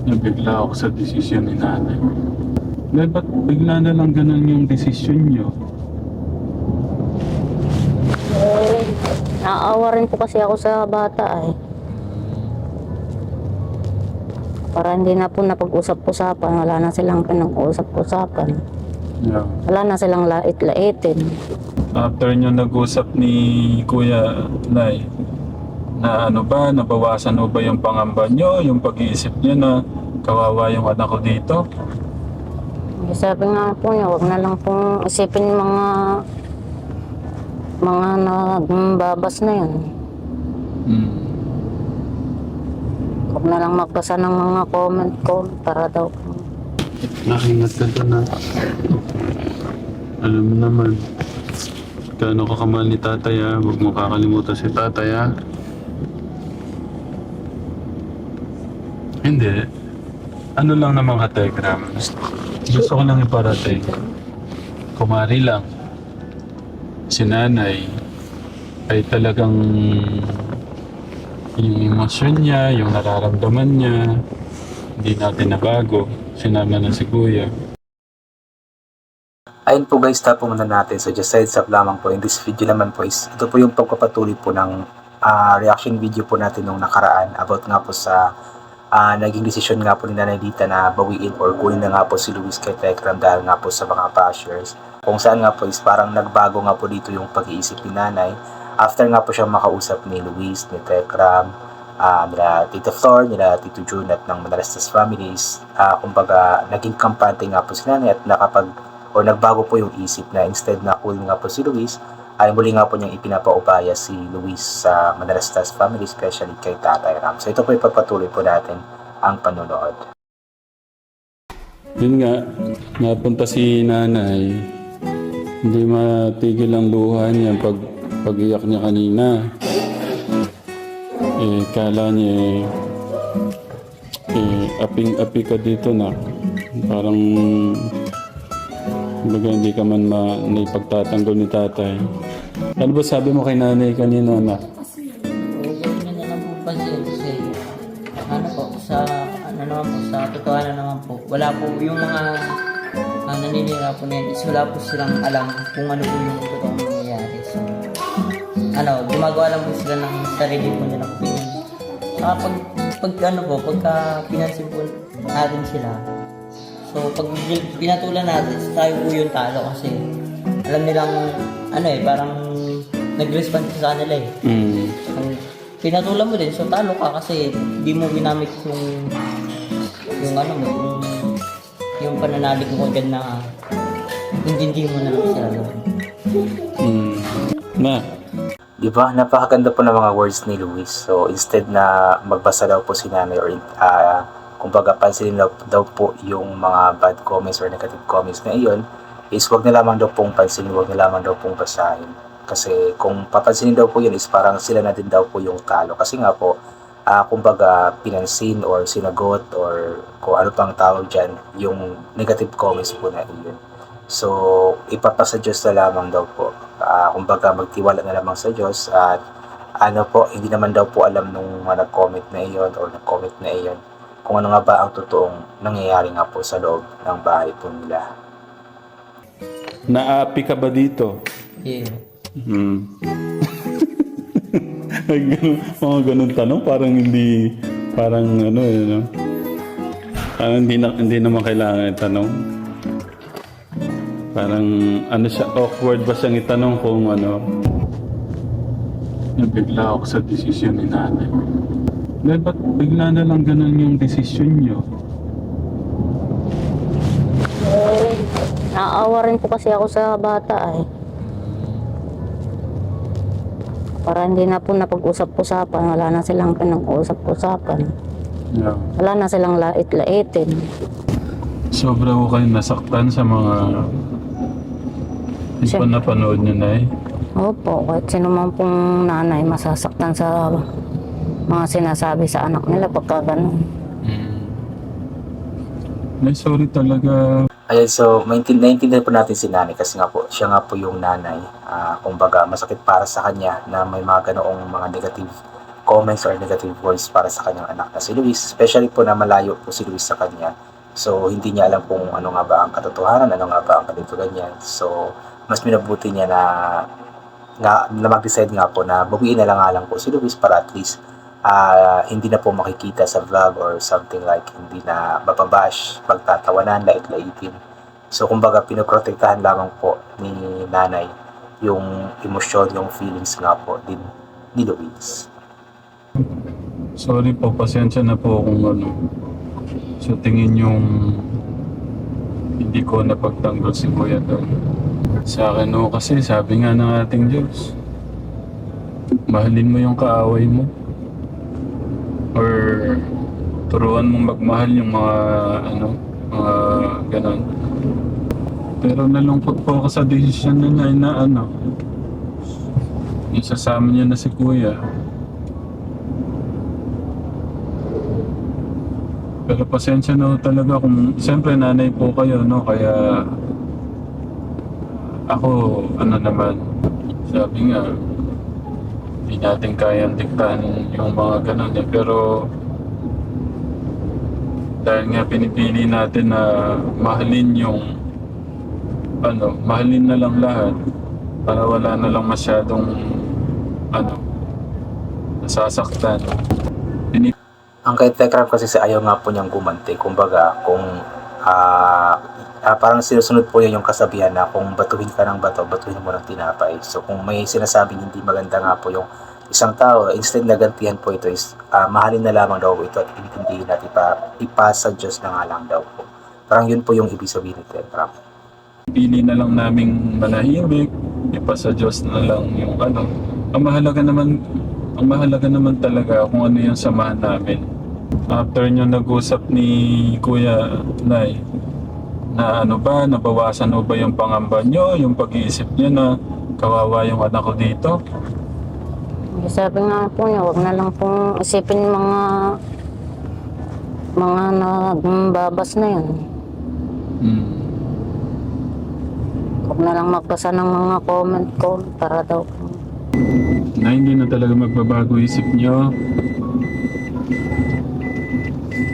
Nabigla ako sa desisyon ni nanay. Nay, ba't bigla na lang ganun yung desisyon nyo? Eh, naawa rin po kasi ako sa bata eh. Para hindi na po napag-usap-usapan, wala na silang pinag-usap-usapan. Yeah. Wala na silang lait-laitin. After nyo nag-usap ni Kuya Nay, na ano ba, nabawasan mo ba yung pangamba nyo, yung pag-iisip nyo na kawawa yung anak ko dito? Sabi nga po niya, huwag na lang pong isipin yung mga nagbabas na yun. Hmm. Huwag na lang magbasa ng mga comment ko para daw po. Nakingat ka doon na. Alam mo naman, gaano ka kamahal ni tatay ha. Huwag mo kakalimutan si tatay ha. Hindi. Ano lang naman ka-telegram. Gusto ko lang iparating. Kumari lang. Si nanay ay talagang yung emosyon niya, yung nararamdaman niya, hindi natin nabago. Sinama na si Kuya. Ayun po guys, stop po muna natin. So just heads up lamang po. In this video naman po is, ito po yung pagpapatuloy po ng reaction video po natin nung nakaraan about nga po sa naging desisyon nga po ni Nanay Dita na bawiin or kunin na nga po si Luis kay Tekram dahil nga po sa mga bashers. Kung saan nga po is parang nagbago nga po dito yung pag-iisip ni Nanay after nga po siya makausap ni Luis, ni Tekram, nila Tito Flor, nila Tito June at ng Manalastas families. Kumbaga naging kampante nga po si Nanay at nagbago po yung isip na instead na kunin nga po si Luis, ay muli nga po niyang ipinapaubaya si Luis sa Manalastas family, especially kay Tatay Ram. So ito po ipagpatuloy po natin ang panonood. Yun nga, napunta si nanay. Hindi matigil ang luha niya pag-iyak niya kanina. Kala niya aping-api ka dito na. Parang baga hindi ka man naipagtatanggol ni tatay. Ano ba sabi mo kay nanay kanina, anak? Huwag niyo na lang po kasi ano po, sa totohanan naman po, wala po yung mga naninira po na yan is wala po silang alam kung ano po yung totoong nangyayari. So, gumagawa lang po sila ng sarili po nilang opinion. Saka pagka pinansin po natin sila, so pag pinatulan natin, tayo po yung talo kasi alam nilang parang nag-respond sa kanila eh. Ang pinatulan mo din, so talo ka kasi di mo ginamit yung pananalig mo dyan na hindi mo na lang sila gawin. Na, Diba? Napakaganda po ng mga words ni Luis. So instead na magbasa daw po si nanay or kumbaga pansinin daw po yung mga bad comments or negative comments na iyon, is wag na lamang daw pong pansinin, wag na lamang daw pong basahin. Kasi kung papansinin daw po yun is parang sila na din daw po yung talo. Kasi nga po, kumbaga pinansin or sinagot or kung ano pang tawag dyan, yung negative comments po na iyon. So, ipapasa Diyos na lamang daw po. Kumbaga magtiwala na lamang sa Diyos at hindi naman daw po alam nung nag-comment na iyon or nag-comment na iyon kung ano nga ba ang totoong nangyayari nga po sa loob ng bahay po nila. naapi ka ba dito? Yeah. Mga ganun tanong, parang hindi, parang parang hindi naman kailangan itanong. Parang siya, awkward ba siyang itanong kung Nabigla ako sa desisyon ni nanay. Nay, ba't bigla na lang ganun yung desisyon nyo? Eh, naawa rin po kasi ako sa bata eh. Para hindi na po napag-usap-usapan, wala na silang pinag-usap-usapan. Yeah. Wala na silang lait-laitin. Sobra ko kayo nasaktan sa mga hindi pa napanood nyo, Nay. Opo, kahit sino man pong nanay masasaktan sa mga sinasabi sa anak nila pagka ganun. Nay, sorry talaga. Ayan, so naiintindihan po natin si nanay kasi nga po, siya nga po yung nanay. Kumbaga masakit para sa kanya na may mga ganoong mga negative comments or negative words para sa kanyang anak na si Luis, especially po na malayo po si Luis sa kanya. So, hindi niya alam kung ano nga ba ang katotohanan, ano nga ba ang ganito ganyan. So, mas minabuti niya na mag-decide nga po na bawiin na lang po si Luis para at least hindi na po makikita sa vlog or something like hindi na mapabash, pagtatawanan, lait-laitin. So, kumbaga, pinoprotektahan lamang po ni nanay yung emosyon, yung feelings nga po din ni Luis. Sorry po, pasensya na po kung ano. So tingin yung hindi ko napagtanggol si Kuya doon. Sa akin o kasi sabi nga ng ating Diyos, mahalin mo yung kaaway mo. Or turuan mong magmahal yung mga ganon. Pero nalungkot po ako sa desisyon na isasama niya na si Kuya. Pero pasensya na talaga kung siyempre nanay po kayo, no? Kaya ako, naman, sabi nga, hindi natin kayang diktahan yung mga ganun eh. Pero dahil nga pinipili natin na mahalin yung mahalin na lang lahat para wala na lang masyadong nasasaktan. Ang kay Tekram kasi ayaw nga po niyang gumanti. Kumbaga, kung parang sinusunod po niya yung kasabihan na kung batuhin ka ng bato, batuhin mo ng tinapay. So kung may sinasabing hindi maganda nga po yung isang tao, instead na gantihan po ito is mahalin na lamang daw po ito at intindihin at ipasa Diyos na nga lang daw po. Parang yun po yung ibig sabihin ni Tekram. Pili na lang naming manahimik, ipasa Diyos na lang yung Ang mahalaga naman talaga kung ano yung samahan namin. After nyo nag-usap ni Kuya Nay, na nabawasan ba yung pangamba nyo, yung pag-iisip nyo na kawawa yung anak ko dito? Sabi nga po niya, huwag na lang pong isipin mga nagbabas na yan. Huwag na lang magbasa ng mga comment ko para daw po. Na hindi na talaga magbabago isip nyo.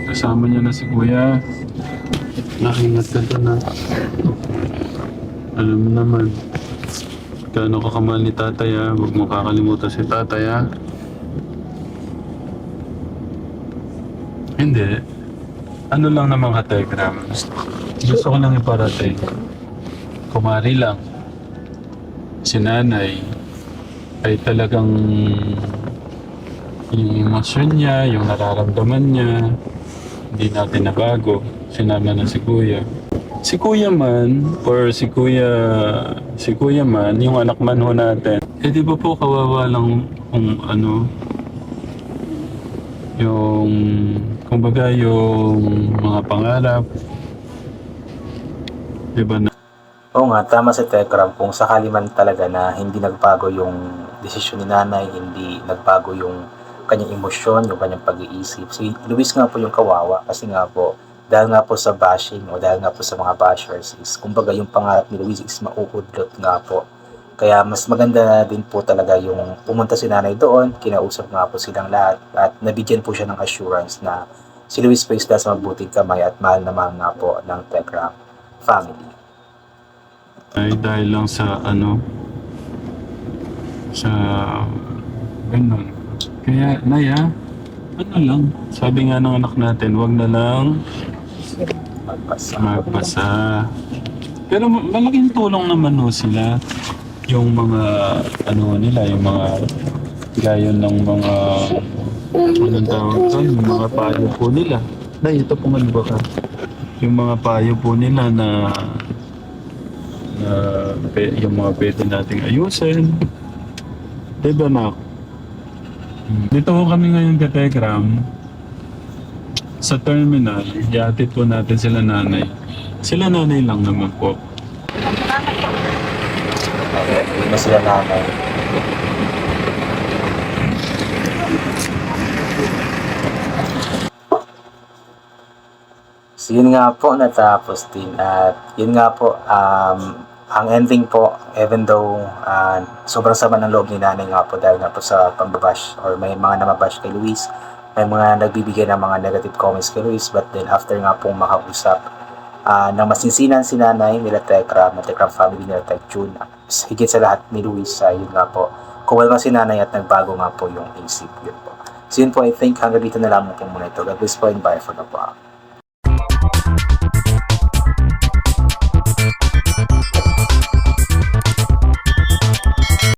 Kasama niya na si Kuya. Nakingat ka doon na. Alam mo naman, gaano ka kamahal ni tatay ha. Huwag mo kakalimutan si tatay ha. Hindi. Ano lang naman ka, Tekram. Gusto ko lang iparating. Kumari lang. Si nanay ay talagang yung emosyon niya, yung nararamdaman niya, hindi natin nabago. Sinama na si Kuya. Si Kuya man, or si Kuya man, yung anak man ho natin, di ba po kawawa lang kung yung, kumbaga yung mga pangarap, di ba na? Oo nga, tama si Tekram. Kung sakali man talaga na hindi nagbago yung desisyon ni nanay, hindi nagbago yung kanyang emosyon, yung kanyang pag-iisip. Si Luis nga po yung kawawa kasi nga po, dahil nga po sa bashing o dahil nga po sa mga bashers is, kumbaga yung pangarap ni Luis is mauudlot nga po. Kaya mas maganda na din po talaga yung pumunta si nanay doon, kinausap nga po silang lahat at nabigyan po siya ng assurance na si Luis po is nasa mabuting kamay at mahal na mahal nga po ng Tekram family. Ay dahil lang sa sa ganun. Kaya Naya, lang, sabi nga ng anak natin, wag na lang magpasa. Pero malaking tulong naman ho sila. Yung mga nila, yung mga gayon ng mga anong tawag doon, yung mga payo po nila. Nay, ito pong ba ka? Yung mga payo po nila na yung mga pwede nating ayusin. Diba na? Dito ko kami ngayon ka Tekram. Sa terminal, iatid po natin sila nanay. Sila nanay lang naman po. Okay, hindi na sila nanay. So yun nga po, natapos din. At yun nga po, ang ending po, even though sobrang sama ng loob ni nanay nga po dahil nga po sa pambabash or may mga namabash kay Luis, may mga nagbibigay ng mga negative comments kay Luis, but then after nga pong makausap ng masinsinan si nanay nila Tekram, family nila Tek Jun, higit sa lahat ni Luis, yun nga po, kumalma si nanay at nagbago nga po yung isip, yun po. So yun po, I think hanggang dito na lamang po muna ito. God bless po and bye for now po.